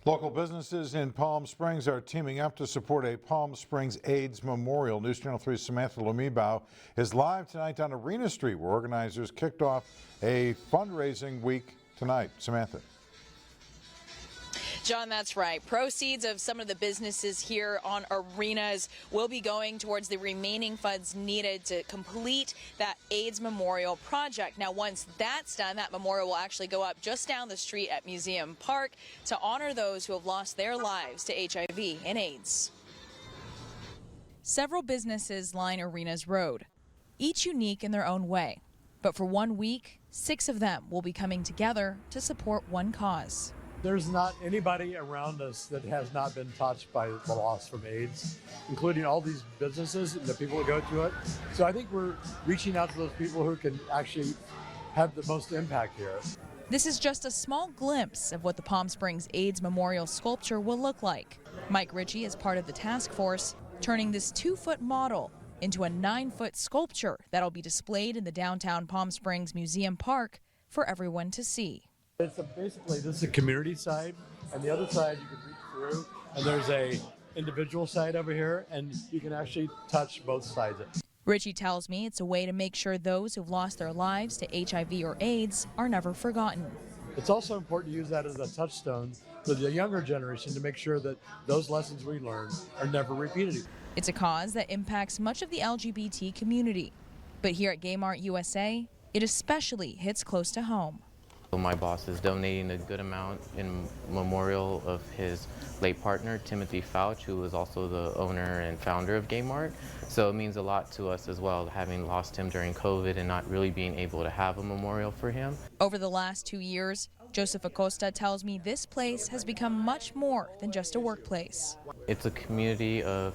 Local businesses in Palm Springs are teaming up to support a Palm Springs AIDS Memorial. News Channel 3's Samantha Lumibao is live tonight on Arena Street, where organizers kicked off a fundraising week tonight. Samantha. John, that's right. Proceeds of some of the businesses here on Arenas will be going towards the remaining funds needed to complete that AIDS Memorial project. Now, once that's done, that memorial will actually go up just down the street at Museum Park to honor those who have lost their lives to HIV and AIDS. Several businesses line Arenas Road, each unique in their own way. But for 1 week, 6 of them will be coming together to support one cause. There's not anybody around us that has not been touched by the loss from AIDS, including all these businesses and the people that go through it. So I think we're reaching out to those people who can actually have the most impact here. This is just a small glimpse of what the Palm Springs AIDS Memorial sculpture will look like. Mike Ritchie is part of the task force, turning this 2-foot model into a 9-foot sculpture that'll be displayed in the downtown Palm Springs Museum Park for everyone to see. Basically, this is a community side, and the other side you can reach through, and there's a individual side over here, and you can actually touch both sides. Ritchie tells me it's a way to make sure those who've lost their lives to HIV or AIDS are never forgotten. It's also important to use that as a touchstone for the younger generation to make sure that those lessons we learned are never repeated. It's a cause that impacts much of the LGBT community, but here at Gay Mart USA, it especially hits close to home. My boss is donating a good amount in memorial of his late partner, Timothy Fouch, who was also the owner and founder of Gay Mart. So it means a lot to us as well, having lost him during COVID and not really being able to have a memorial for him. Over the last 2 years, Joseph Acosta tells me this place has become much more than just a workplace. It's a community of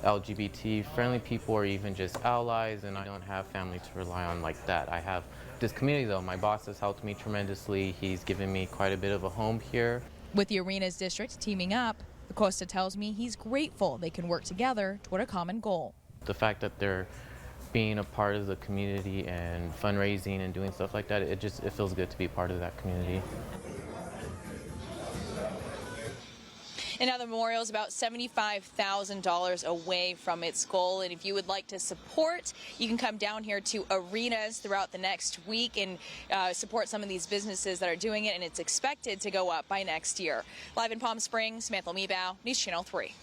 LGBT-friendly people or even just allies, and I don't have family to rely on like that. I have this community though. My boss has helped me tremendously. He's given me quite a bit of a home here. With the Arenas district teaming up, Acosta tells me he's grateful they can work together toward a common goal. The fact that they're being a part of the community and fundraising and doing stuff like that, it feels good to be part of that community. And now the memorial is about $75,000 away from its goal. And if you would like to support, you can come down here to Arenas throughout the next week and support some of these businesses that are doing it. And it's expected to go up by next year. Live in Palm Springs, Samantha Lumibao, News Channel 3.